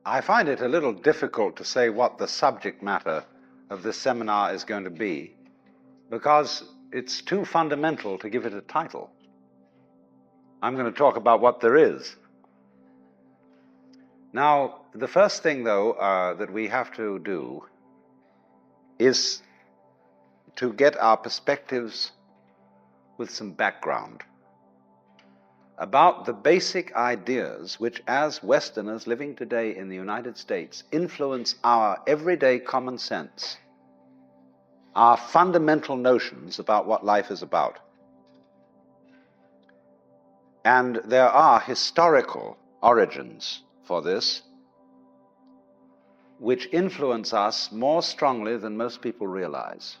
I find it a little difficult to say what the subject matter of this seminar is going to be, because it's too fundamental to give it a title. I'm going to talk about what there is. Now, the first thing, though, that we have to do is to get our perspectives with some background about the basic ideas which, as Westerners living today in the United States, influence our everyday common sense, our fundamental notions about what life is about. And there are historical origins for this which influence us more strongly than most people realize.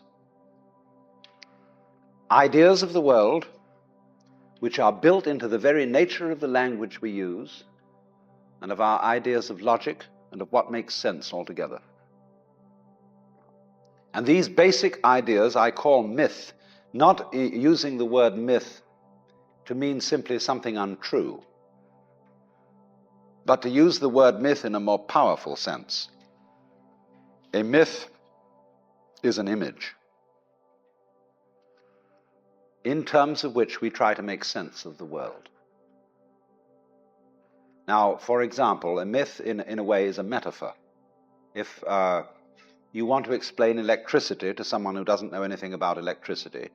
Ideas of the world which are built into the very nature of the language we use and of our ideas of logic and of what makes sense altogether. And these basic ideas I call myth, not using the word myth to mean simply something untrue, but to use the word myth in a more powerful sense. A myth is an image in terms of which we try to make sense of the world. Now, for example, a myth in a way is a metaphor. If you want to explain electricity to someone who doesn't know anything about electricity,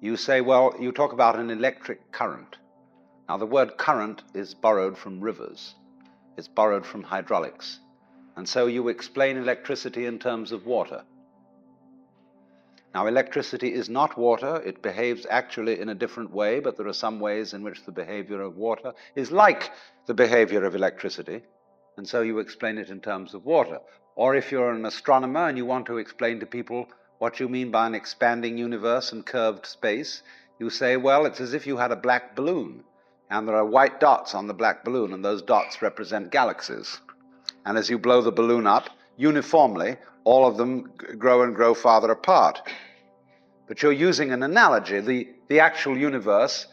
you say, well, you talk about an electric current. Now, the word current is borrowed from rivers. It's borrowed from hydraulics. And so you explain electricity in terms of water. Now, electricity is not water. It behaves actually in a different way, but there are some ways in which the behavior of water is like the behavior of electricity, and so you explain it in terms of water. Or if you're an astronomer and you want to explain to people what you mean by an expanding universe and curved space, you say, well, it's as if you had a black balloon, and there are white dots on the black balloon, and those dots represent galaxies. And as you blow the balloon up, uniformly, all of them grow and grow farther apart. But you're using an analogy. The actual universe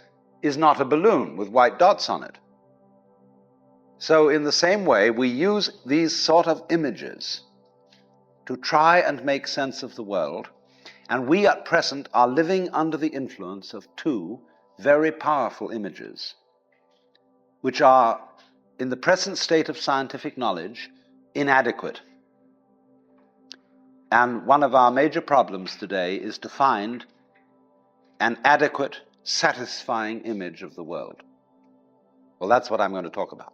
is not a balloon with white dots on it. So in the same way, we use these sort of images to try and make sense of the world, and we at present are living under the influence of two very powerful images, which are, in the present state of scientific knowledge, inadequate. And one of our major problems today is to find an adequate, satisfying image of the world. Well, that's what I'm going to talk about.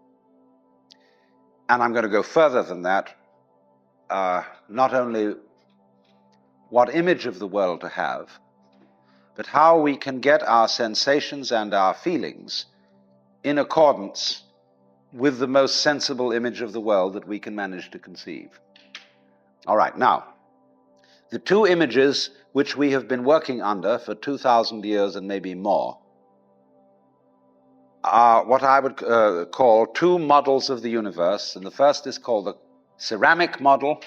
And I'm going to go further than that, not only what image of the world to have, but how we can get our sensations and our feelings in accordance with the most sensible image of the world that we can manage to conceive. All right, now, the two images which we have been working under for 2,000 years and maybe more are what I would call two models of the universe, and the first is called the ceramic model,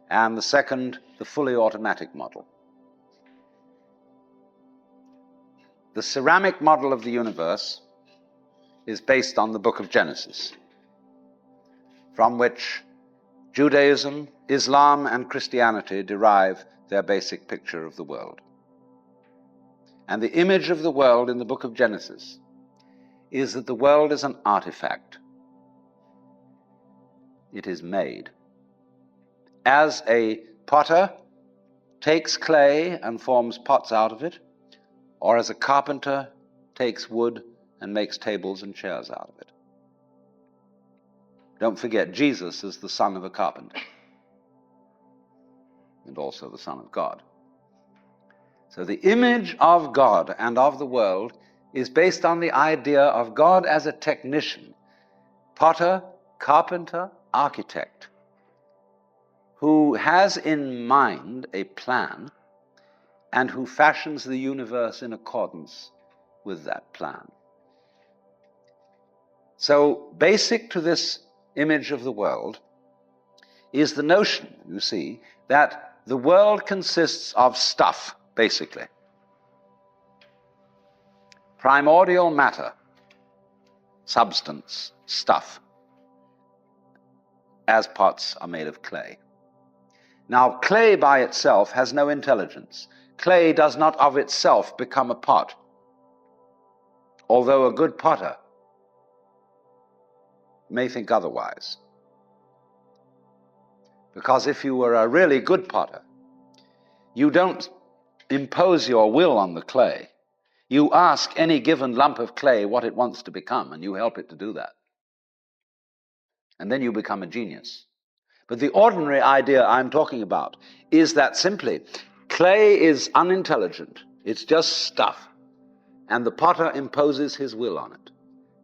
and the second, the fully automatic model. The ceramic model of the universe is based on the book of Genesis, from which Judaism, Islam, and Christianity derive their basic picture of the world. And the image of the world in the book of Genesis is that the world is an artifact. It is made. As a potter takes clay and forms pots out of it, or as a carpenter takes wood and makes tables and chairs out of it. Don't forget, Jesus is the son of a carpenter, and also the Son of God. So the image of God and of the world is based on the idea of God as a technician, potter, carpenter, architect, who has in mind a plan and who fashions the universe in accordance with that plan. So basic to this image of the world is the notion, you see, that the world consists of stuff, basically. Primordial matter, substance, stuff. as pots are made of clay. Now, clay by itself has no intelligence. Clay does not of itself become a pot, although a good potter may think otherwise. Because if you were a really good potter, you don't impose your will on the clay. You ask any given lump of clay what it wants to become, and you help it to do that. And then you become a genius. But the ordinary idea I'm talking about is that simply clay is unintelligent. It's just stuff. And the potter imposes his will on it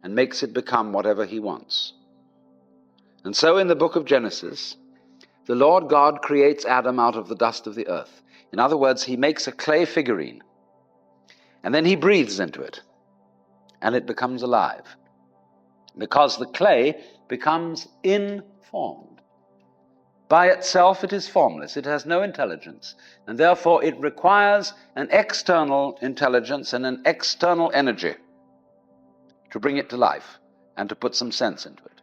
and makes it become whatever he wants. And so in the book of Genesis, the Lord God creates Adam out of the dust of the earth. In other words, he makes a clay figurine, and then he breathes into it, and it becomes alive, because the clay becomes informed. By itself it is formless, it has no intelligence, and therefore it requires an external intelligence and an external energy to bring it to life and to put some sense into it.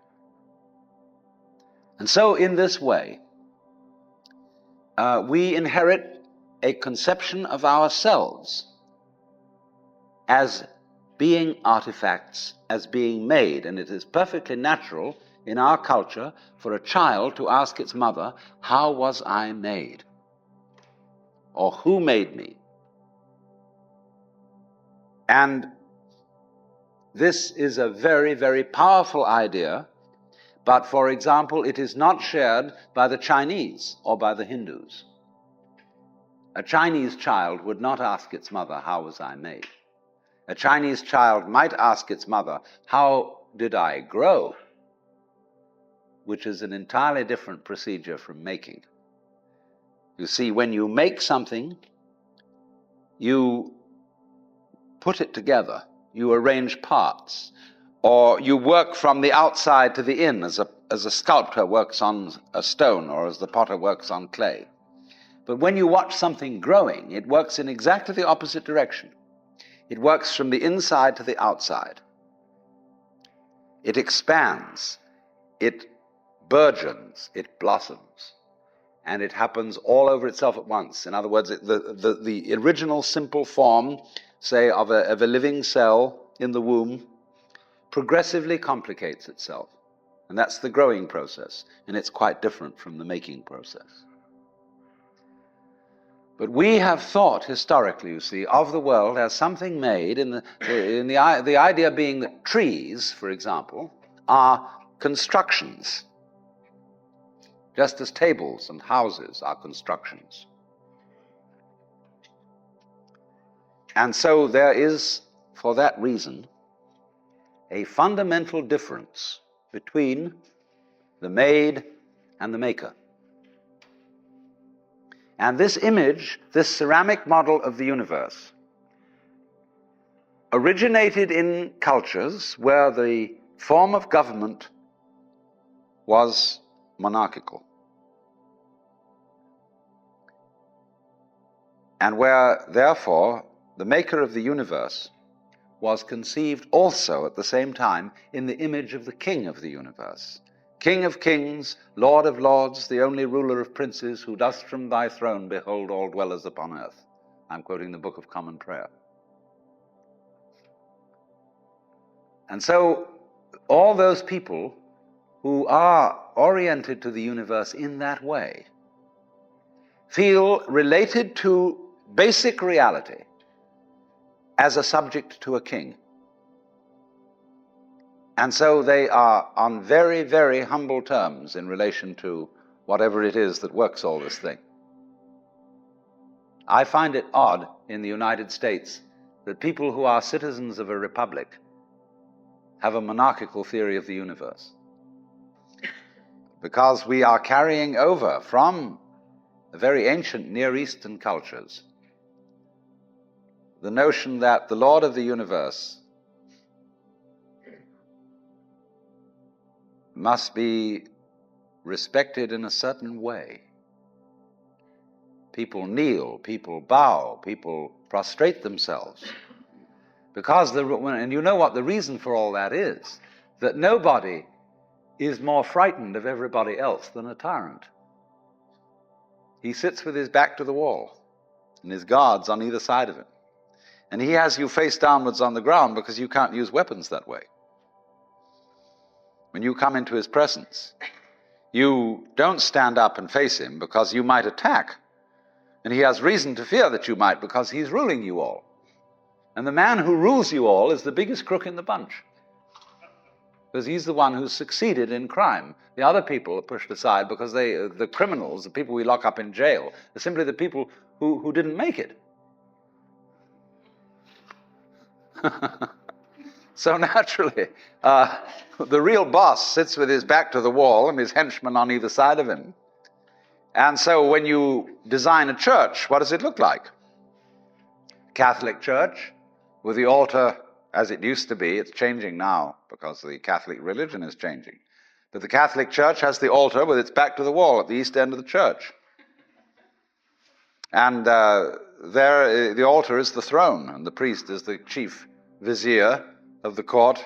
And so in this way, we inherit a conception of ourselves as being artifacts, as being made, and it is perfectly natural in our culture for a child to ask its mother, "How was I made?" or "Who made me?" And this is a very, very powerful idea, but for example, it is not shared by the Chinese or by the Hindus. A Chinese child would not ask its mother, "How was I made?" A Chinese child might ask its mother, "How did I grow?" which is an entirely different procedure from making. You see, when you make something, you put it together, you arrange parts, or you work from the outside to the in, as a sculptor works on a stone or as the potter works on clay. But when you watch something growing, it works in exactly the opposite direction. It works from the inside to the outside. It expands, it burgeons, it blossoms, and it happens all over itself at once. In other words, the original simple form, say, of a living cell in the womb, progressively complicates itself. And that's the growing process, and it's quite different from the making process. But we have thought historically, you see, of the world as something made, the idea being that trees, for example, are constructions, just as tables and houses are constructions. And so there is, for that reason, a fundamental difference between the made and the maker. And this image, this ceramic model of the universe, originated in cultures where the form of government was monarchical, and where, therefore, the maker of the universe was conceived also at the same time in the image of the king of the universe. King of kings, Lord of lords, the only ruler of princes, who dost from thy throne behold all dwellers upon earth. I'm quoting the Book of Common Prayer. And so all those people who are oriented to the universe in that way feel related to basic reality as a subject to a king. And so they are on very, very humble terms in relation to whatever it is that works all this thing. I find it odd in the United States that people who are citizens of a republic have a monarchical theory of the universe, because we are carrying over from the very ancient Near Eastern cultures the notion that the Lord of the universe must be respected in a certain way. People kneel, people bow, people prostrate themselves. Because and you know what the reason for all that is? That nobody is more frightened of everybody else than a tyrant. He sits with his back to the wall, and his guards on either side of him. And he has you face downwards on the ground because you can't use weapons that way. When you come into his presence, you don't stand up and face him because you might attack. And he has reason to fear that you might because he's ruling you all. And the man who rules you all is the biggest crook in the bunch, because he's the one who's succeeded in crime. The other people are pushed aside because the criminals, the people we lock up in jail, are simply the people who didn't make it. So naturally, the real boss sits with his back to the wall and his henchmen on either side of him. And so when you design a church, what does it look like? Catholic church with the altar as it used to be. It's changing now because the Catholic religion is changing. But the Catholic church has the altar with its back to the wall at the east end of the church. And there, the altar is the throne, and the priest is the chief vizier of the court,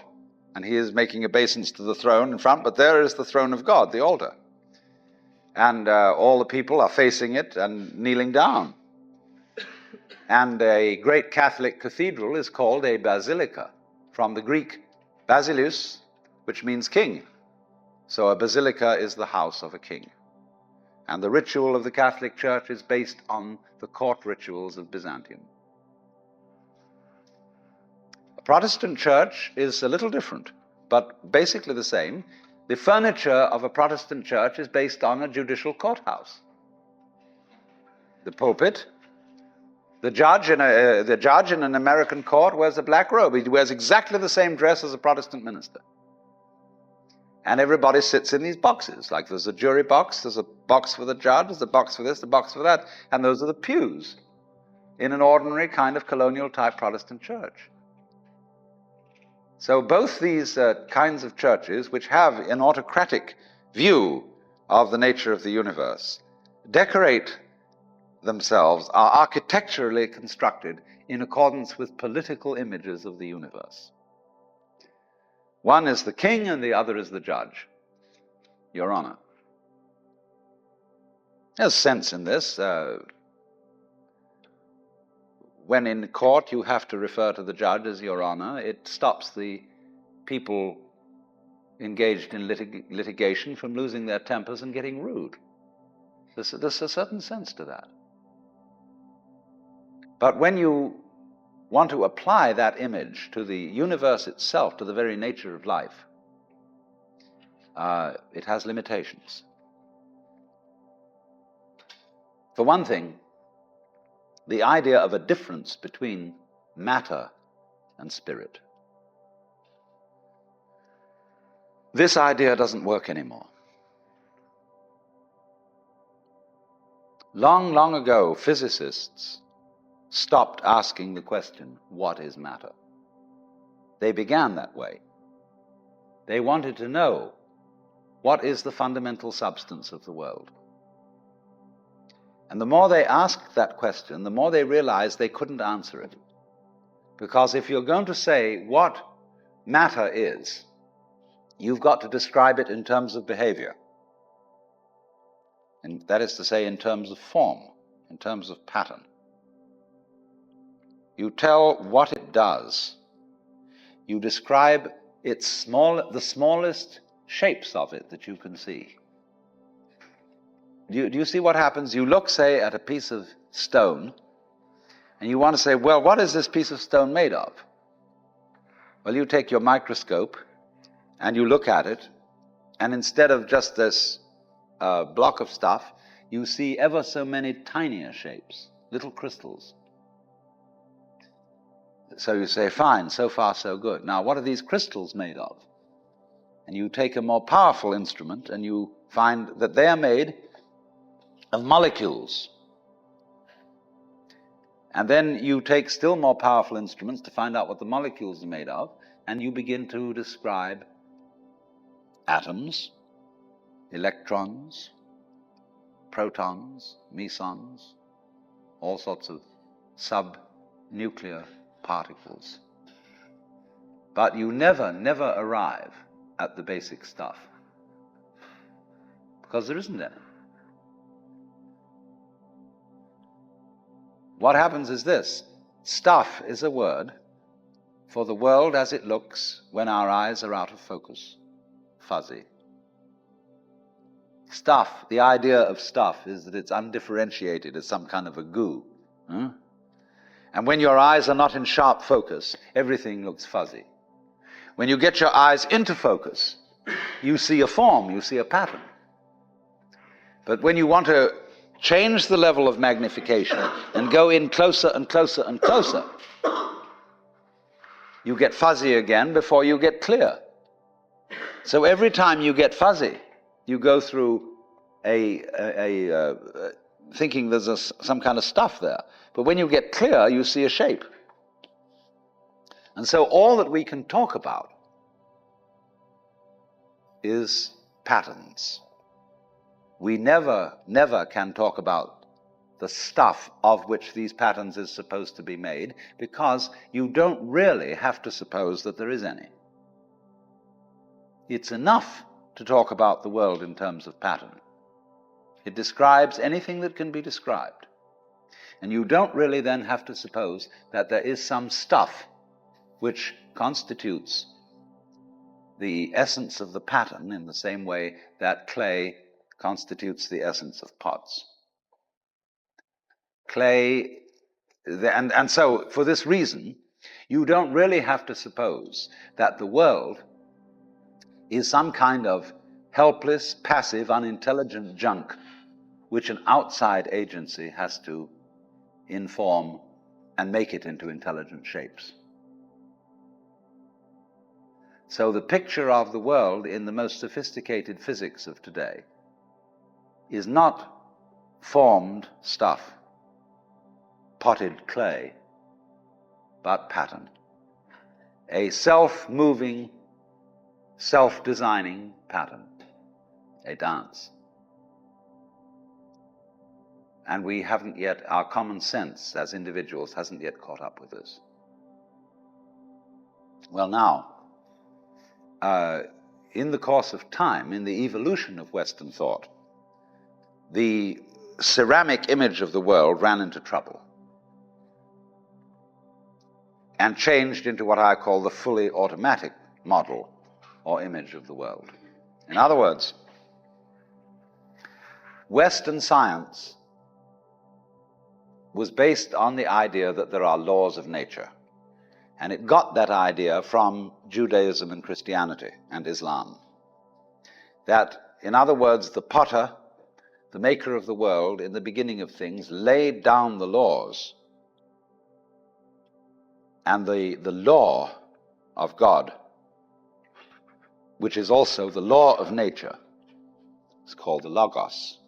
and he is making obeisance to the throne in front, but there is the throne of God, the altar. And all the people are facing it and kneeling down. And a great Catholic cathedral is called a basilica, from the Greek basileus, which means king. So a basilica is the house of a king. And the ritual of the Catholic Church is based on the court rituals of Byzantium. A Protestant church is a little different, but basically the same. The furniture of a Protestant church is based on a judicial courthouse. The pulpit. The judge in an American court wears a black robe. He wears exactly the same dress as a Protestant minister. And everybody sits in these boxes. Like there's a jury box, there's a box for the judge, there's a box for this, a box for that. And those are the pews in an ordinary kind of colonial type Protestant church. So both these kinds of churches, which have an autocratic view of the nature of the universe, decorate themselves, are architecturally constructed in accordance with political images of the universe. One is the king and the other is the judge, Your Honor. There's sense in this. When in court you have to refer to the judge as Your Honor, it stops the people engaged in litigation from losing their tempers and getting rude. There's a certain sense to that. But when you want to apply that image to the universe itself, to the very nature of life, it has limitations. For one thing, the idea of a difference between matter and spirit. This idea doesn't work anymore. Long, long ago, physicists stopped asking the question, what is matter? They began that way. They wanted to know, what is the fundamental substance of the world? And the more they asked that question, the more they realized they couldn't answer it. Because if you're going to say what matter is, you've got to describe it in terms of behavior. And that is to say, in terms of form, in terms of pattern. You tell what it does. You describe the smallest shapes of it that you can see. Do you see what happens? You look, say, at a piece of stone, and you want to say, well, what is this piece of stone made of? Well, you take your microscope, and you look at it, and instead of just this block of stuff, you see ever so many tinier shapes, little crystals. So you say, fine, so far so good. Now, what are these crystals made of? And you take a more powerful instrument, and you find that they are made of molecules. And then you take still more powerful instruments to find out what the molecules are made of, and you begin to describe atoms, electrons, protons, mesons, all sorts of subnuclear particles. But you never arrive at the basic stuff. because there isn't any. What happens is this: stuff is a word for the world as it looks when our eyes are out of focus, fuzzy. Stuff, the idea of stuff is that it's undifferentiated, it's some kind of a goo. And when your eyes are not in sharp focus, everything looks fuzzy. When you get your eyes into focus, you see a form, you see a pattern. But when you want to change the level of magnification and go in closer and closer and closer, you get fuzzy again before you get clear. So every time you get fuzzy, you go through thinking there's some kind of stuff there. But when you get clear, you see a shape. And so all that we can talk about is patterns. We never can talk about the stuff of which these patterns is supposed to be made, because you don't really have to suppose that there is any. It's enough to talk about the world in terms of pattern. It describes anything that can be described. And you don't really then have to suppose that there is some stuff which constitutes the essence of the pattern in the same way that clay constitutes the essence of pots. Clay, and so for this reason, you don't really have to suppose that the world is some kind of helpless, passive, unintelligent junk which an outside agency has to inform and make it into intelligent shapes. So the picture of the world in the most sophisticated physics of today is not formed stuff, potted clay, but pattern. A self-moving, self-designing pattern, a dance. And we haven't yet, our common sense as individuals hasn't yet caught up with this. Well, now, in the course of time, in the evolution of Western thought, the ceramic image of the world ran into trouble and changed into what I call the fully automatic model or image of the world. In other words, Western science was based on the idea that there are laws of nature. And it got that idea from Judaism and Christianity and Islam. That, in other words, the potter, the maker of the world, in the beginning of things, laid down the laws. And the law of God, which is also the law of nature, is called the Logos.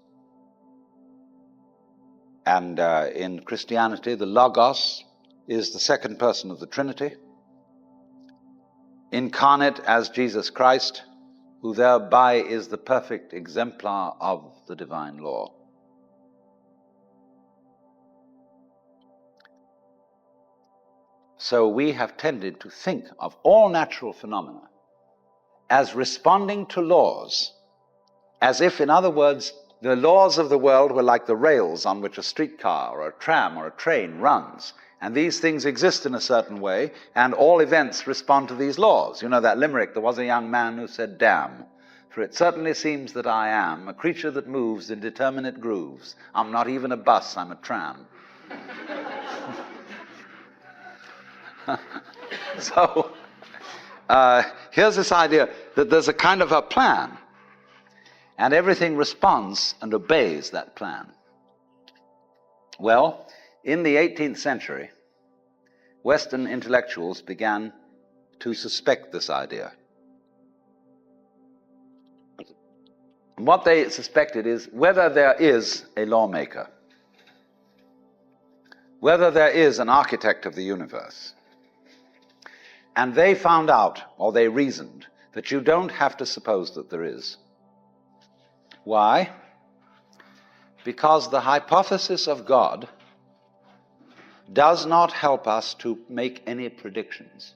And in Christianity, the Logos is the second person of the Trinity, incarnate as Jesus Christ, who thereby is the perfect exemplar of the divine law. So we have tended to think of all natural phenomena as responding to laws, as if, in other words, the laws of the world were like the rails on which a streetcar or a tram or a train runs. And these things exist in a certain way, and all events respond to these laws. You know that limerick, there was a young man who said, "Damn, for it certainly seems that I am a creature that moves in determinate grooves. I'm not even a bus, I'm a tram." So, here's this idea that there's a kind of a plan, and everything responds and obeys that plan. Well, in the 18th century, Western intellectuals began to suspect this idea. What they suspected is whether there is a lawmaker, whether there is an architect of the universe. And they found out, or they reasoned, that you don't have to suppose that there is. Why? Because the hypothesis of God does not help us to make any predictions.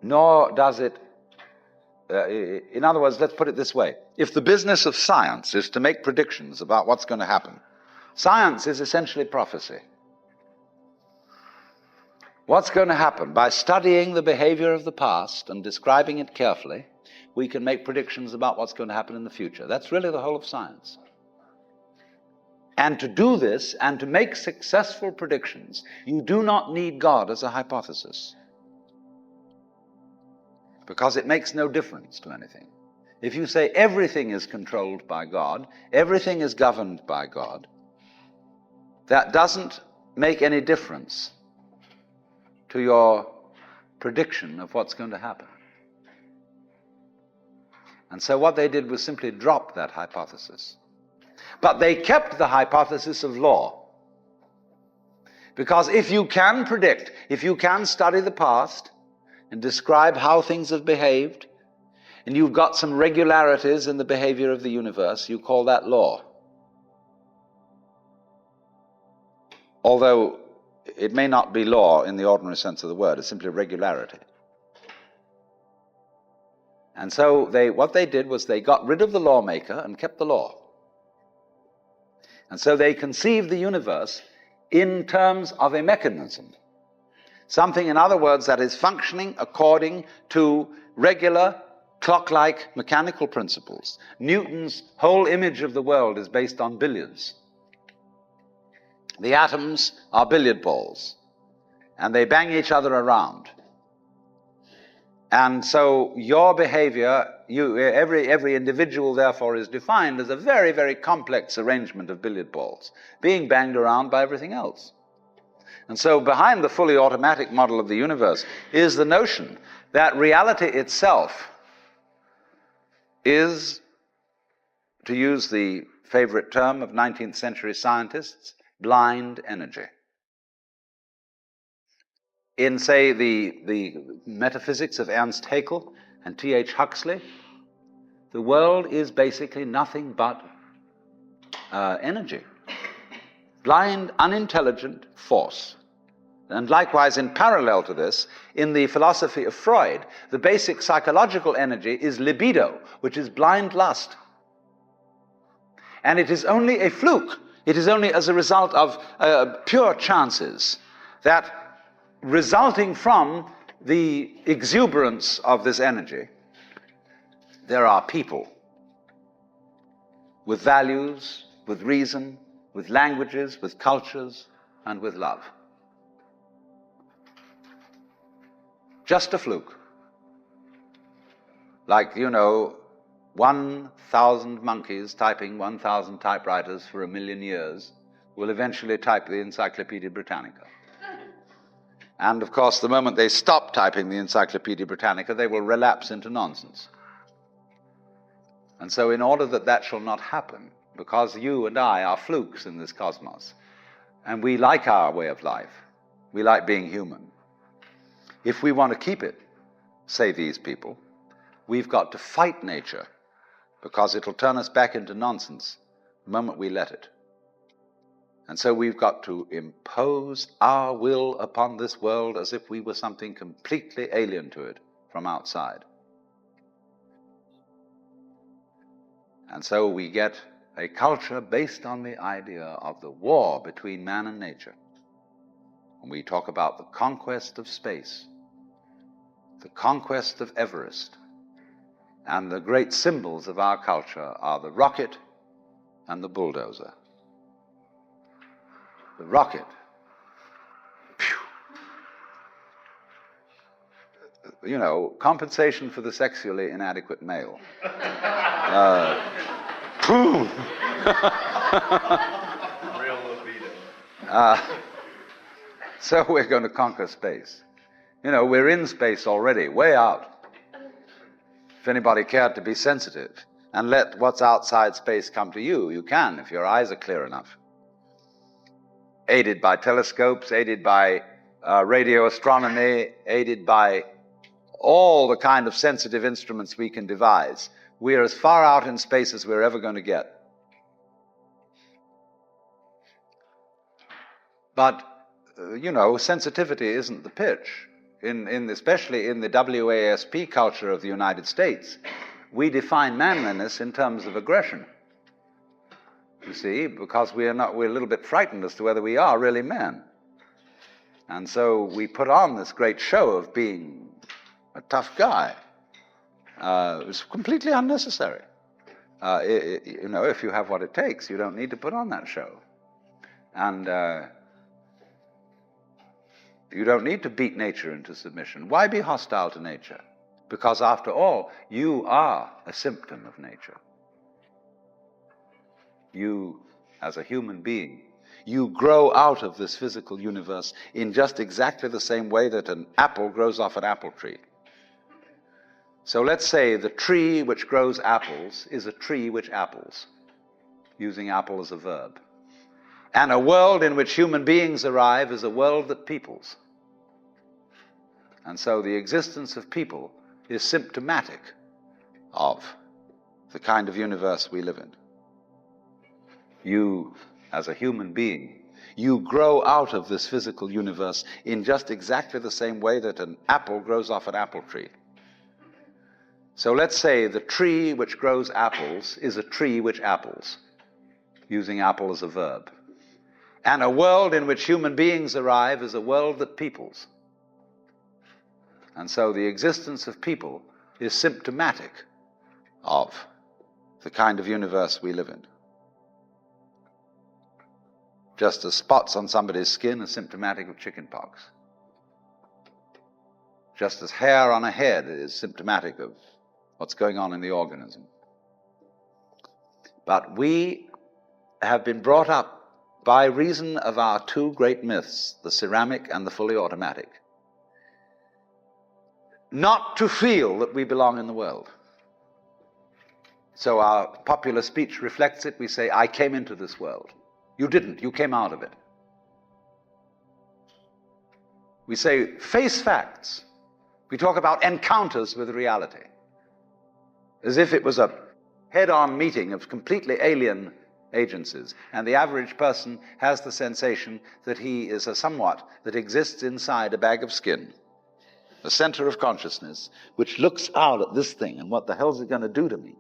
nor does it... in other words, let's put it this way. If the business of science is to make predictions about what's going to happen, science is essentially prophecy. What's going to happen? By studying the behavior of the past and describing it carefully, we can make predictions about what's going to happen in the future. That's really the whole of science. And to do this, and to make successful predictions, you do not need God as a hypothesis, because it makes no difference to anything. If you say everything is controlled by God, everything is governed by God, that doesn't make any difference to your prediction of what's going to happen. And so what they did was simply drop that hypothesis. But they kept the hypothesis of law. Because if you can predict, if you can study the past and describe how things have behaved, and you've got some regularities in the behavior of the universe, you call that law. Although it may not be law in the ordinary sense of the word, it's simply regularity. And so what they did was they got rid of the lawmaker and kept the law. And so they conceived the universe in terms of a mechanism. Something, in other words, that is functioning according to regular, clock-like mechanical principles. Newton's whole image of the world is based on billiards. The atoms are billiard balls, and they bang each other around. And so your behavior, every individual, therefore, is defined as a very, very complex arrangement of billiard balls, being banged around by everything else. And so behind the fully automatic model of the universe is the notion that reality itself is, to use the favorite term of 19th century scientists, blind energy. In, say, the metaphysics of Ernst Haeckel and T.H. Huxley, the world is basically nothing but energy. Blind, unintelligent force. And likewise, in parallel to this, in the philosophy of Freud, the basic psychological energy is libido, which is blind lust. And it is only a fluke. It is only as a result of pure chances that, resulting from the exuberance of this energy, there are people with values, with reason, with languages, with cultures, and with love. Just a fluke. Like, 1,000 monkeys typing 1,000 typewriters for 1,000,000 years will eventually type the Encyclopedia Britannica. And, of course, the moment they stop typing the Encyclopedia Britannica, they will relapse into nonsense. And so in order that that shall not happen, because you and I are flukes in this cosmos, and we like our way of life, we like being human, if we want to keep it, say these people, we've got to fight nature, because it'll turn us back into nonsense the moment we let it. And so we've got to impose our will upon this world as if we were something completely alien to it from outside. And so we get a culture based on the idea of the war between man and nature. And we talk about the conquest of space, the conquest of Everest, and the great symbols of our culture are the rocket and the bulldozer. The rocket. Compensation for the sexually inadequate male. Boom! Real libido. So we're going to conquer space. We're in space already, way out. If anybody cared to be sensitive and let what's outside space come to you, you can, if your eyes are clear enough. Aided by telescopes, aided by radio astronomy, aided by all the kind of sensitive instruments we can devise. We're as far out in space as we're ever going to get. But, sensitivity isn't the pitch. especially in the WASP culture of the United States, we define manliness in terms of aggression. You see, because we're a little bit frightened as to whether we are really men. And so we put on this great show of being a tough guy. It's completely unnecessary. If you have what it takes, you don't need to put on that show. And you don't need to beat nature into submission. Why be hostile to nature? Because after all, you are a symptom of nature. You, as a human being, you grow out of this physical universe in just exactly the same way that an apple grows off an apple tree. So let's say the tree which grows apples is a tree which apples, using apple as a verb. And a world in which human beings arrive is a world that peoples. And so the existence of people is symptomatic of the kind of universe we live in. You, as a human being, you grow out of this physical universe in just exactly the same way that an apple grows off an apple tree. So let's say the tree which grows apples is a tree which apples, using apple as a verb. And a world in which human beings arrive is a world that peoples. And so the existence of people is symptomatic of the kind of universe we live in. Just as spots on somebody's skin are symptomatic of chickenpox. Just as hair on a head is symptomatic of what's going on in the organism. But we have been brought up by reason of our two great myths, the ceramic and the fully automatic, not to feel that we belong in the world. So our popular speech reflects it. We say, I came into this world. You didn't. You came out of it. We say, face facts. We talk about encounters with reality, as if it was a head-on meeting of completely alien agencies, and the average person has the sensation that he is a somewhat that exists inside a bag of skin, a center of consciousness, which looks out at this thing, and what the hell's it going to do to me?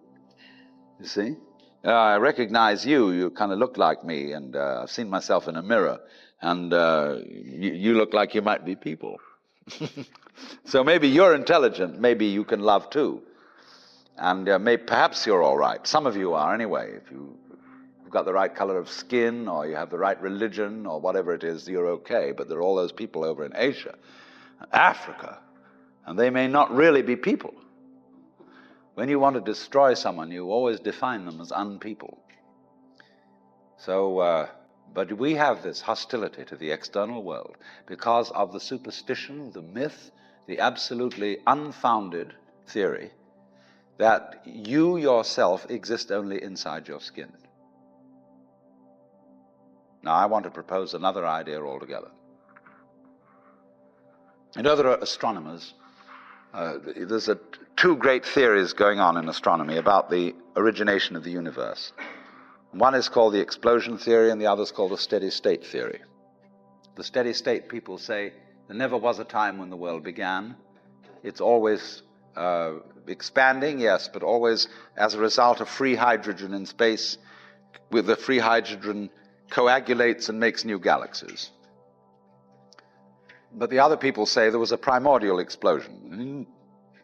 You see? I recognize you. You kind of look like me, and I've seen myself in a mirror, and you look like you might be people. So maybe you're intelligent. Maybe you can love too. And perhaps you're all right. Some of you are anyway. If you've got the right color of skin, or you have the right religion, or whatever it is, you're okay. But there are all those people over in Asia, Africa, and they may not really be people. When you want to destroy someone, you always define them as unpeople. So, but we have this hostility to the external world because of the superstition, the myth, the absolutely unfounded theory that you yourself exist only inside your skin. Now, I want to propose another idea altogether. You know, there are astronomers. There's two great theories going on in astronomy about the origination of the universe. One is called the explosion theory, and the other is called the steady state theory. The steady state people say there never was a time when the world began. It's always expanding, yes, but always as a result of free hydrogen in space. With the free hydrogen coagulates and makes new galaxies. But the other people say there was a primordial explosion, an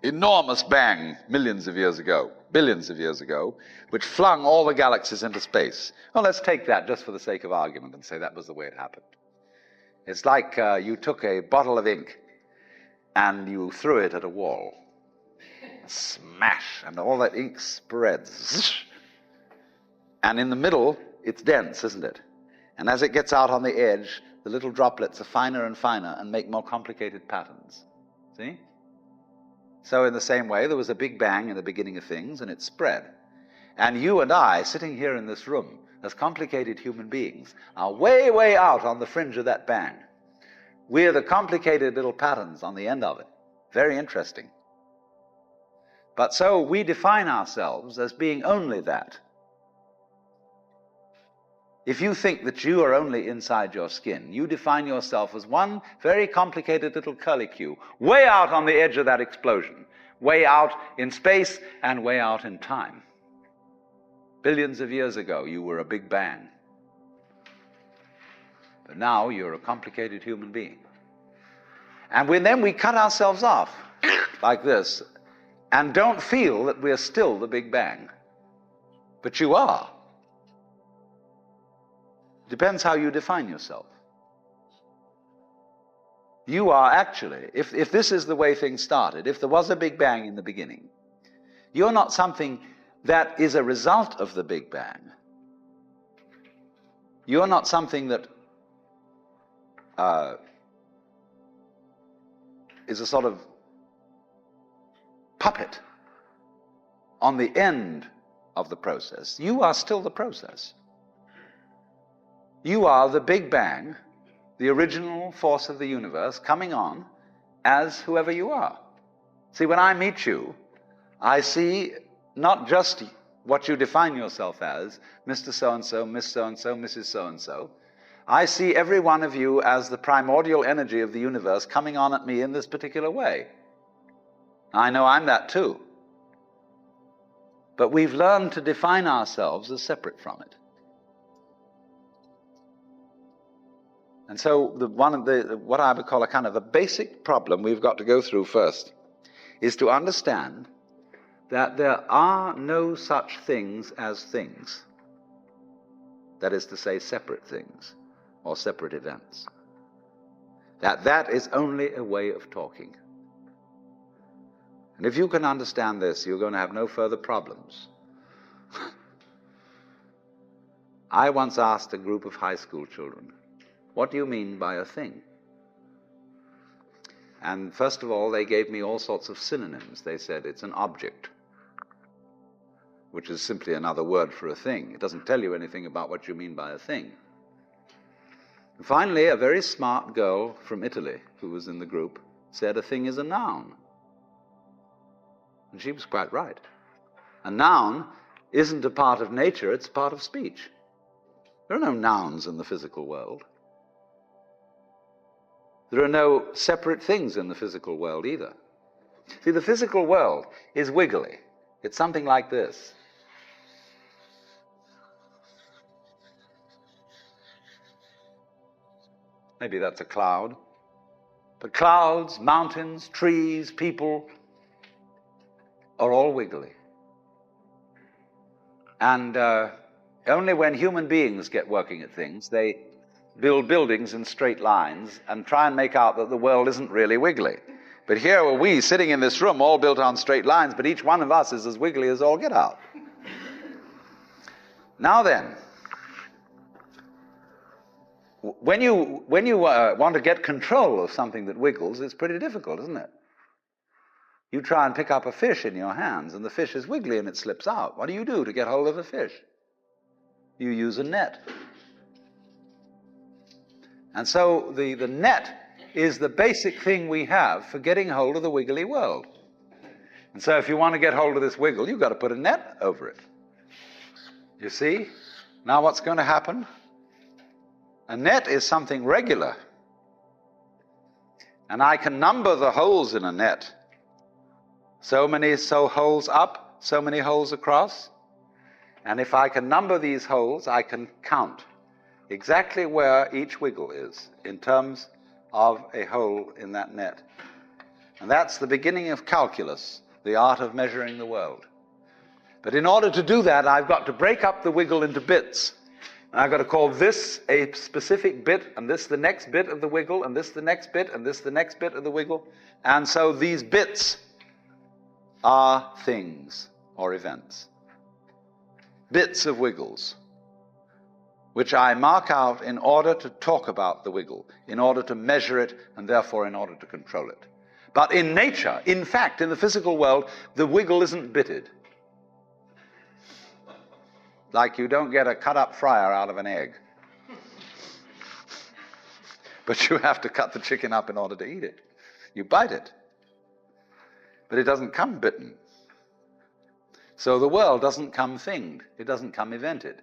enormous bang millions of years ago, billions of years ago, which flung all the galaxies into space. Well, let's take that just for the sake of argument and say that was the way it happened. It's like you took a bottle of ink and you threw it at a wall. Smash, and all that ink spreads. And in the middle, it's dense, isn't it? And as it gets out on the edge, the little droplets are finer and finer and make more complicated patterns. See? So in the same way, there was a big bang in the beginning of things, and it spread. And you and I, sitting here in this room, as complicated human beings, are way, way out on the fringe of that bang. We're the complicated little patterns on the end of it. Very interesting. But so we define ourselves as being only that. If you think that you are only inside your skin, you define yourself as one very complicated little curlicue, way out on the edge of that explosion, way out in space and way out in time. Billions of years ago, you were a big bang. But now you're a complicated human being. And then we cut ourselves off like this and don't feel that we're still the Big Bang. But you are. Depends how you define yourself. You are actually, if this is the way things started, if there was a Big Bang in the beginning, you're not something that is a result of the Big Bang. You're not something that is a sort of puppet on the end of the process. You are still the process. You are the Big Bang, the original force of the universe, coming on as whoever you are. See, when I meet you, I see not just what you define yourself as, Mr. So-and-so, Miss So-and-so, Mrs. So-and-so. I see every one of you as the primordial energy of the universe coming on at me in this particular way. I know I'm that too. But we've learned to define ourselves as separate from it. And so what I would call a kind of a basic problem we've got to go through first is to understand that there are no such things as things. That is to say, separate things or separate events. That is only a way of talking. And if you can understand this, you're going to have no further problems. I once asked a group of high school children, what do you mean by a thing? And first of all, they gave me all sorts of synonyms. They said it's an object, which is simply another word for a thing. It doesn't tell you anything about what you mean by a thing. And finally, a very smart girl from Italy who was in the group said a thing is a noun. And she was quite right. A noun isn't a part of nature, it's a part of speech. There are no nouns in the physical world. There are no separate things in the physical world either. See, the physical world is wiggly. It's something like this. Maybe that's a cloud. But clouds, mountains, trees, people are all wiggly. And only when human beings get working at things, they build buildings in straight lines and try and make out that the world isn't really wiggly. But here are we sitting in this room all built on straight lines, but each one of us is as wiggly as all get out. Now then, when you want to get control of something that wiggles, it's pretty difficult, isn't it? You try and pick up a fish in your hands, and the fish is wiggly and it slips out. What do you do to get hold of a fish? You use a net. And so the net is the basic thing we have for getting hold of the wiggly world. And so if you want to get hold of this wiggle, you've got to put a net over it. You see? Now what's going to happen? A net is something regular. And I can number the holes in a net. So many holes up, so many holes across. And if I can number these holes, I can count exactly where each wiggle is in terms of a hole in that net. And that's the beginning of calculus, the art of measuring the world. But in order to do that, I've got to break up the wiggle into bits. And I've got to call this a specific bit, and this the next bit of the wiggle, and this the next bit, and this the next bit of the wiggle. And so these bits are things or events. Bits of wiggles, which I mark out in order to talk about the wiggle, in order to measure it, and therefore in order to control it. But in nature, in fact, in the physical world, the wiggle isn't bitted. Like you don't get a cut-up fryer out of an egg. But you have to cut the chicken up in order to eat it. You bite it. But it doesn't come bitten. So the world doesn't come thinged. It doesn't come evented.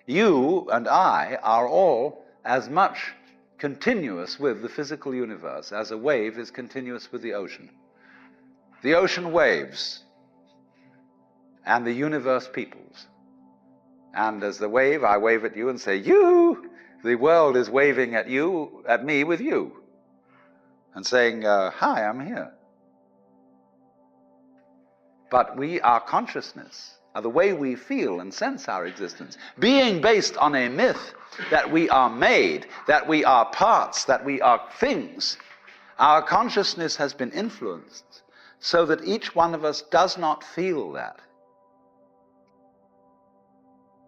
You and I are all as much continuous with the physical universe as a wave is continuous with the ocean. The ocean waves, and the universe peoples. And as the wave, I wave at you and say, you! The world is waving at you, at me with you, and saying, hi, I'm here. But our consciousness, the way we feel and sense our existence, being based on a myth that we are made, that we are parts, that we are things, our consciousness has been influenced so that each one of us does not feel that.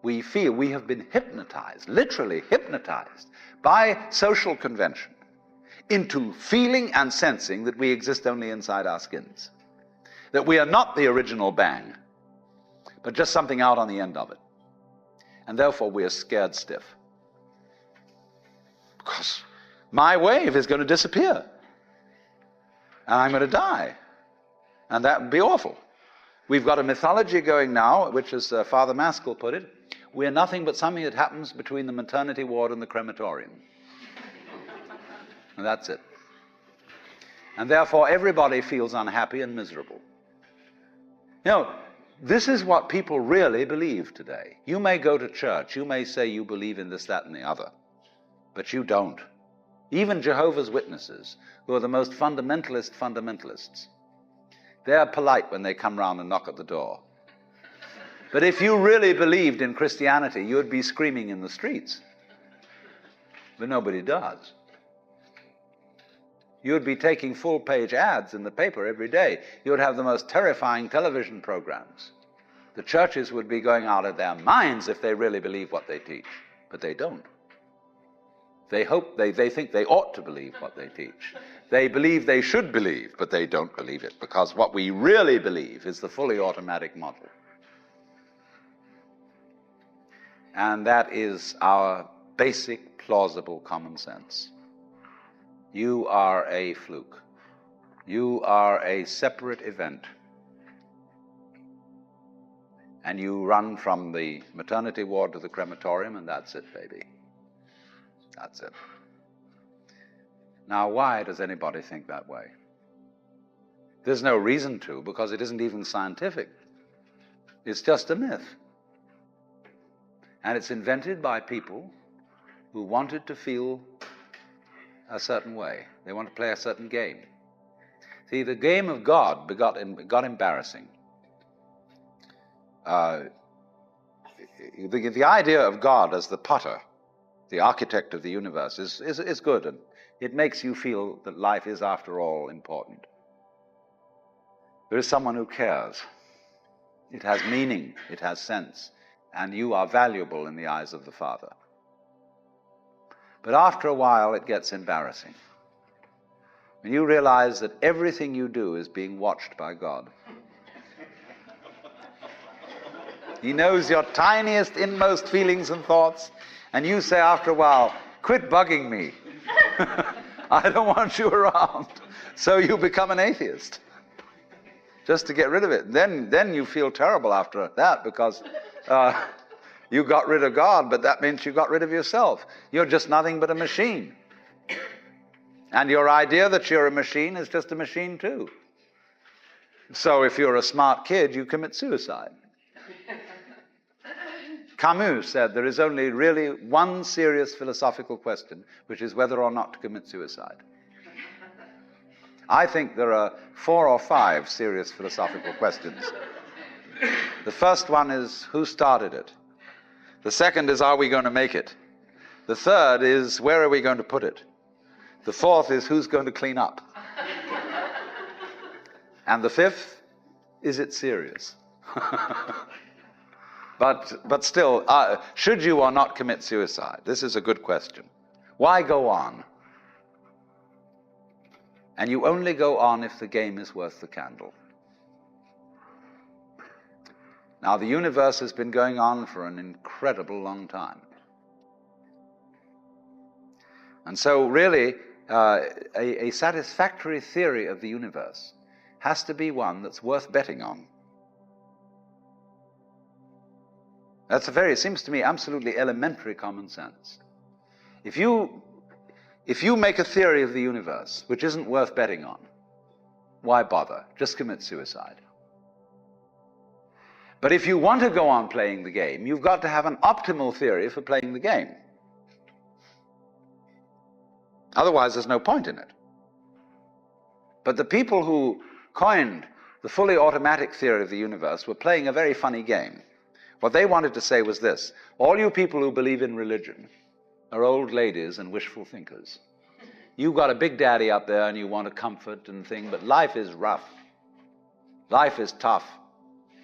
We feel we have been hypnotized, literally hypnotized, by social convention into feeling and sensing that we exist only inside our skins. That we are not the original bang, but just something out on the end of it. And therefore we are scared stiff. Because my wave is going to disappear. And I'm going to die. And that would be awful. We've got a mythology going now, which, as Father Maskell put it, we're nothing but something that happens between the maternity ward and the crematorium. And that's it. And therefore everybody feels unhappy and miserable. You know, this is what people really believe today. You may go to church, you may say you believe in this, that, and the other, but you don't. Even Jehovah's Witnesses, who are the most fundamentalists, they're polite when they come round and knock at the door. But if you really believed in Christianity, you'd be screaming in the streets. But nobody does. You'd be taking full-page ads in the paper every day. You'd have the most terrifying television programs. The churches would be going out of their minds if they really believe what they teach. But they don't. They think they ought to believe what they teach. They believe they should believe, but they don't believe it, because what we really believe is the fully automatic model. And that is our basic, plausible common sense. You are a fluke. You are a separate event. And you run from the maternity ward to the crematorium, and that's it, baby. That's it. Now, why does anybody think that way? There's no reason to, because it isn't even scientific. It's just a myth. And it's invented by people who wanted to feel a certain way. They want to play a certain game. See, the game of God got embarrassing. The idea of God as the potter, the architect of the universe, is good, and it makes you feel that life is, after all, important. There is someone who cares. It has meaning, it has sense, and you are valuable in the eyes of the Father. But after a while, it gets embarrassing. When you realize that everything you do is being watched by God. He knows your tiniest, inmost feelings and thoughts, and you say after a while, quit bugging me. I don't want you around. So you become an atheist, just to get rid of it. Then you feel terrible after that, because you got rid of God, but that means you got rid of yourself. You're just nothing but a machine. And your idea that you're a machine is just a machine too. So if you're a smart kid, you commit suicide. Camus said there is only really one serious philosophical question, which is whether or not to commit suicide. I think there are 4 or 5 serious philosophical questions. The first one is, who started it? The second is, are we going to make it? The third is, where are we going to put it? The fourth is, who's going to clean up? And the fifth, is it serious? But still, should you or not commit suicide? This is a good question. Why go on? And you only go on if the game is worth the candle. Now, the universe has been going on for an incredible long time. And so really, a satisfactory theory of the universe has to be one that's worth betting on. It seems to me, absolutely elementary common sense. If you make a theory of the universe which isn't worth betting on, why bother? Just commit suicide. But if you want to go on playing the game, you've got to have an optimal theory for playing the game. Otherwise, there's no point in it. But the people who coined the fully automatic theory of the universe were playing a very funny game. What they wanted to say was this: all you people who believe in religion are old ladies and wishful thinkers. You've got a big daddy up there and you want a comfort and thing, but life is rough. Life is tough.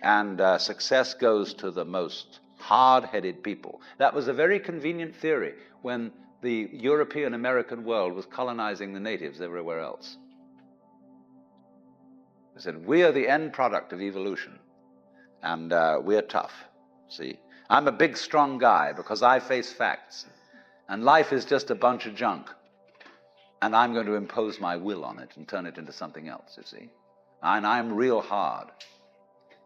And success goes to the most hard-headed people. That was a very convenient theory when the European-American world was colonizing the natives everywhere else. They said, we are the end product of evolution, and we're tough, see. I'm a big, strong guy because I face facts, and life is just a bunch of junk, and I'm going to impose my will on it and turn it into something else, you see. And I'm real hard.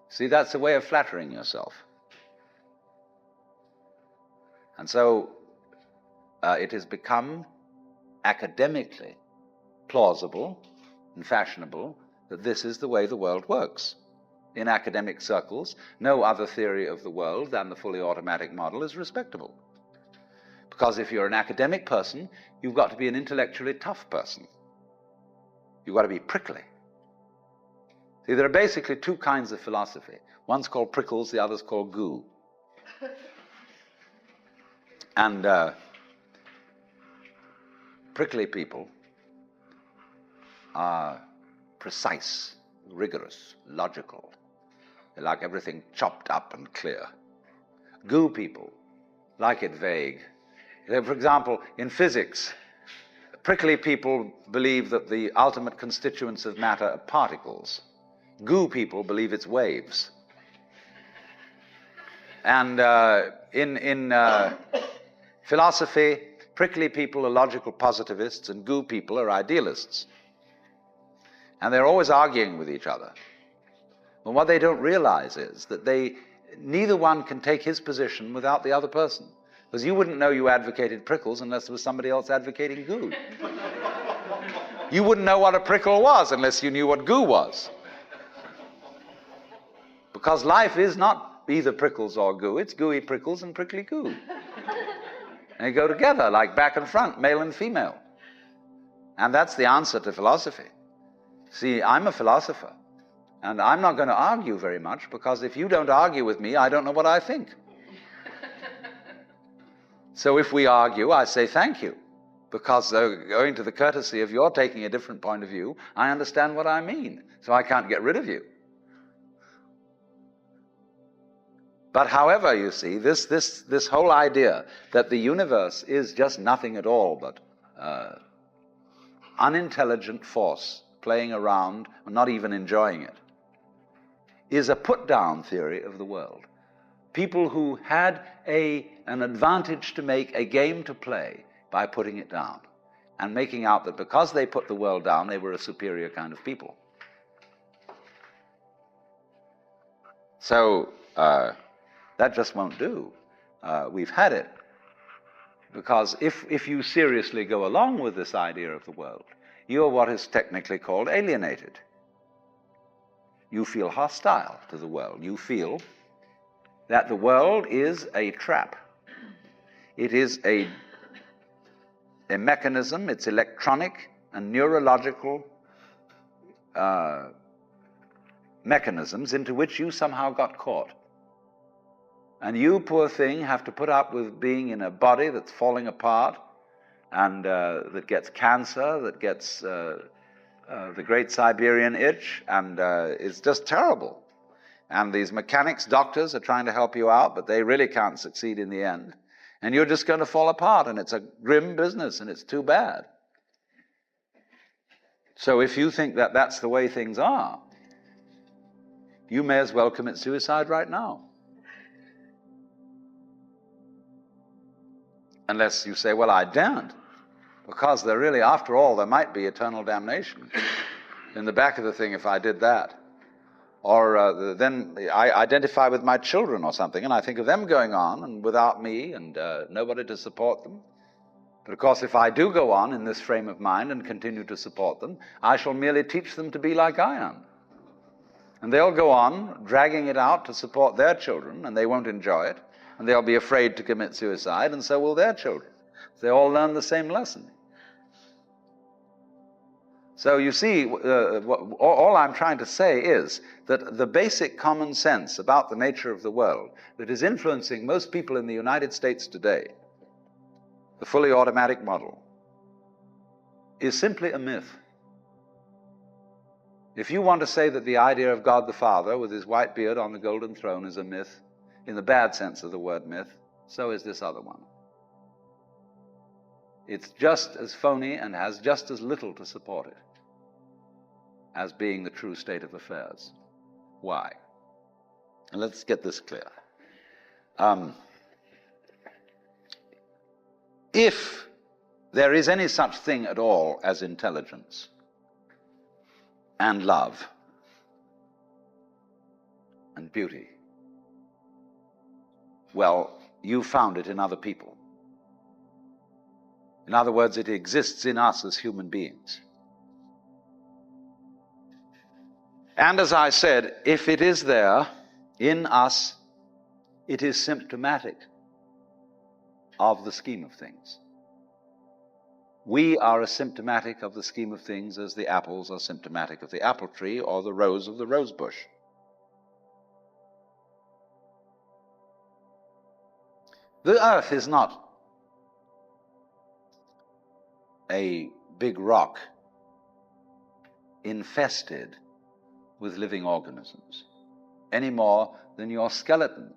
See, that's a way of flattering yourself. And so it has become academically plausible and fashionable that this is the way the world works. In academic circles, no other theory of the world than the fully automatic model is respectable. Because if you're an academic person, you've got to be an intellectually tough person. You've got to be prickly. See, there are basically two kinds of philosophy. One's called prickles, the other's called goo. And prickly people are precise, rigorous, logical. They like everything chopped up and clear. Goo people like it vague. For example, in physics, prickly people believe that the ultimate constituents of matter are particles. Goo people believe it's waves. And in philosophy, prickly people are logical positivists and goo people are idealists. And they're always arguing with each other. But what they don't realize is that neither one can take his position without the other person. Because you wouldn't know you advocated prickles unless there was somebody else advocating goo. You wouldn't know what a prickle was unless you knew what goo was. Because life is not either prickles or goo, it's gooey prickles and prickly goo. And they go together like back and front, male and female. And that's the answer to philosophy. See, I'm a philosopher, and I'm not going to argue very much, because if you don't argue with me, I don't know what I think. So if we argue, I say thank you, because owing to the courtesy of your taking a different point of view, I understand what I mean, so I can't get rid of you. But however, you see, this whole idea that the universe is just nothing at all but unintelligent force playing around, not even enjoying it, is a put-down theory of the world. People who had an advantage to make, a game to play, by putting it down, and making out that because they put the world down, they were a superior kind of people. So, that just won't do. We've had it. Because if you seriously go along with this idea of the world, you're what is technically called alienated. You feel hostile to the world. You feel that the world is a trap. It is a mechanism, it's electronic and neurological mechanisms into which you somehow got caught. And you, poor thing, have to put up with being in a body that's falling apart, and that gets cancer, that gets the Great Siberian Itch, and it's just terrible. And these mechanics, doctors, are trying to help you out, but they really can't succeed in the end. And you're just going to fall apart, and it's a grim business, and it's too bad. So if you think that that's the way things are, you may as well commit suicide right now. Unless you say, well, I daren't, because there really, after all, there might be eternal damnation in the back of the thing if I did that. Or then I identify with my children or something, and I think of them going on and without me and nobody to support them. But of course, if I do go on in this frame of mind and continue to support them, I shall merely teach them to be like I am. And they'll go on dragging it out to support their children, and they won't enjoy it, and they'll be afraid to commit suicide, and so will their children. They all learn the same lesson. So you see, all I'm trying to say is that the basic common sense about the nature of the world that is influencing most people in the United States today, the fully automatic model, is simply a myth. If you want to say that the idea of God the Father with his white beard on the golden throne is a myth, in the bad sense of the word myth, so is this other one. It's just as phony and has just as little to support it as being the true state of affairs. Why? And let's get this clear. If there is any such thing at all as intelligence and love and beauty, well, you found it in other people. In other words, it exists in us as human beings. And as I said, if it is there in us, it is symptomatic of the scheme of things. We are as symptomatic of the scheme of things as the apples are symptomatic of the apple tree or the rose of the rose bush. The earth is not a big rock infested with living organisms, any more than your skeleton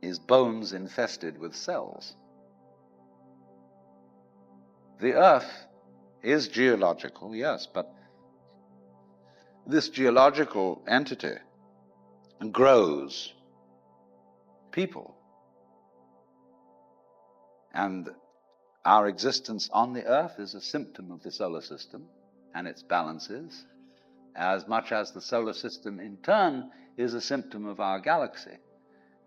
is bones infested with cells. The earth is geological, yes, but this geological entity grows people. And our existence on the earth is a symptom of the solar system and its balances, as much as the solar system in turn is a symptom of our galaxy.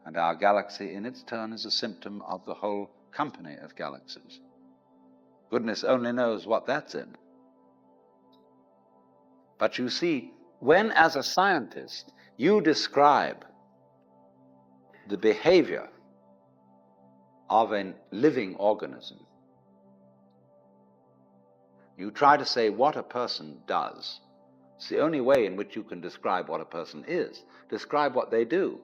And our galaxy in its turn is a symptom of the whole company of galaxies. Goodness only knows what that's in. But you see, when as a scientist you describe the behavior of a living organism, you try to say what a person does. It's the only way in which you can describe what a person is. Describe what they do.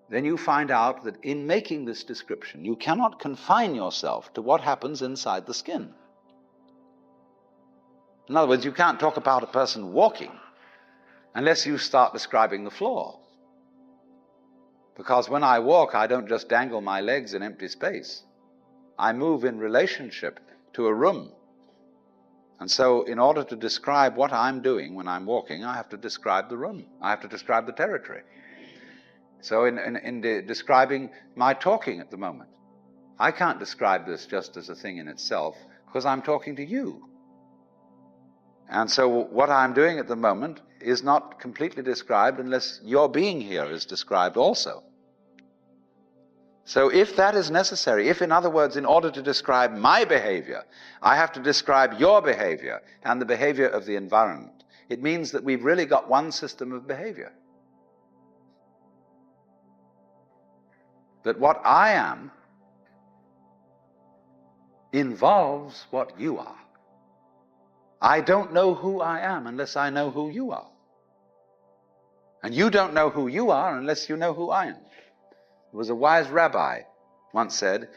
Then you find out that in making this description, you cannot confine yourself to what happens inside the skin. In other words, you can't talk about a person walking unless you start describing the floor. Because when I walk, I don't just dangle my legs in empty space. I move in relationship to a room. And so in order to describe what I'm doing when I'm walking, I have to describe the room. I have to describe the territory. So in describing my talking at the moment, I can't describe this just as a thing in itself because I'm talking to you. And so what I'm doing at the moment is not completely described unless your being here is described also. So if that is necessary, if in other words, in order to describe my behavior, I have to describe your behavior and the behavior of the environment, it means that we've really got one system of behavior. That what I am involves what you are. I don't know who I am unless I know who you are. And you don't know who you are unless you know who I am. There was a wise rabbi once said,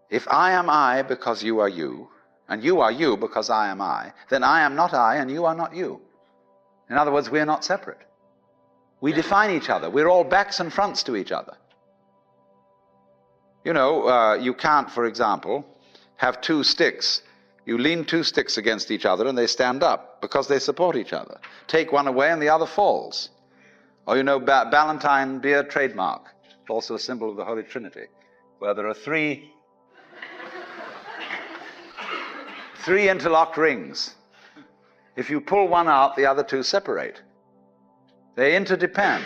if I am I because you are you, and you are you because I am I, then I am not I and you are not you. In other words, we are not separate. We define each other. We're all backs and fronts to each other. You know, you can't, for example, have two sticks. You lean two sticks against each other and they stand up because they support each other. Take one away and the other falls. Or you know, Ballantine beer trademark, also a symbol of the Holy Trinity, where there are three interlocked rings. If you pull one out, the other two separate. They interdepend.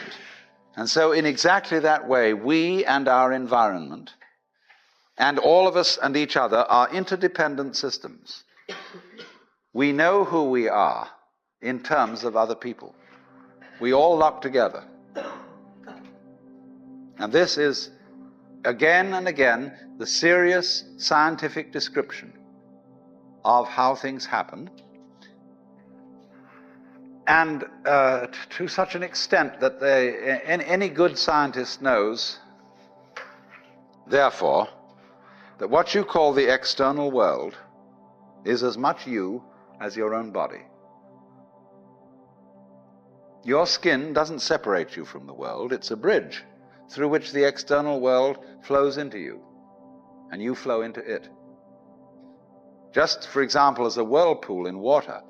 And so in exactly that way, we and our environment, and all of us and each other, are interdependent systems. We know who we are in terms of other people. We all lock together. And this is, again and again, the serious scientific description of how things happen. And to such an extent that any good scientist knows, therefore, that what you call the external world is as much you as your own body. Your skin doesn't separate you from the world. It's a bridge through which the external world flows into you, and you flow into it. Just, for example, as a whirlpool in water,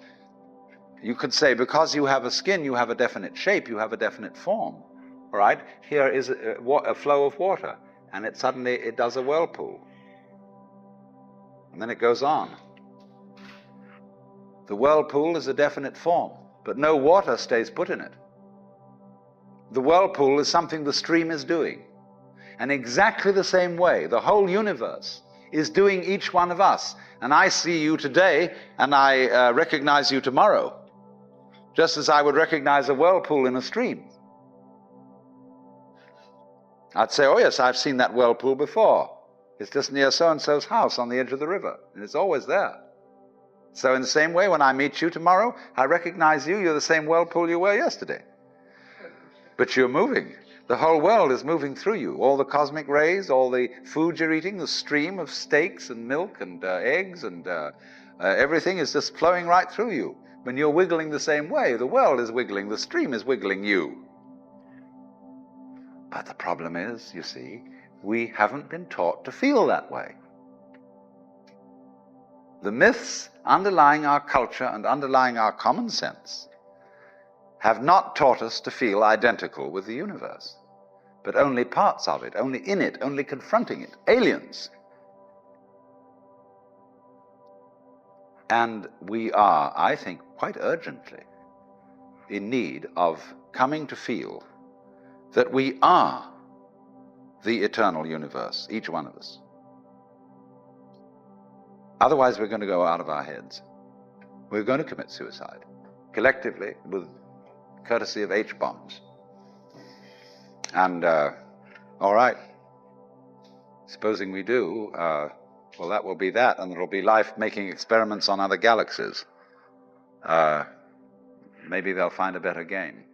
you could say, because you have a skin, you have a definite shape, you have a definite form. All right? Here is a flow of water, and it does a whirlpool. And then it goes on. The whirlpool is a definite form, but no water stays put in it. The whirlpool is something the stream is doing. And exactly the same way, the whole universe is doing each one of us. And I see you today, and I recognize you tomorrow, just as I would recognize a whirlpool in a stream. I'd say, oh yes, I've seen that whirlpool before. It's just near so-and-so's house on the edge of the river, and it's always there. So in the same way, when I meet you tomorrow, I recognize you. You're the same whirlpool you were yesterday. But you're moving. The whole world is moving through you. All the cosmic rays, all the food you're eating, the stream of steaks and milk and eggs and everything is just flowing right through you. When you're wiggling the same way, the world is wiggling, the stream is wiggling you. But the problem is, you see, we haven't been taught to feel that way. The myths underlying our culture and underlying our common sense have not taught us to feel identical with the universe, but only parts of it, only in it, only confronting it, aliens. And we are, I think, quite urgently in need of coming to feel that we are the eternal universe, each one of us. Otherwise, we're going to go out of our heads. We're going to commit suicide, collectively, with courtesy of H-bombs. And, all right, supposing we do, well, that will be that, and there will be life making experiments on other galaxies. Maybe they'll find a better game.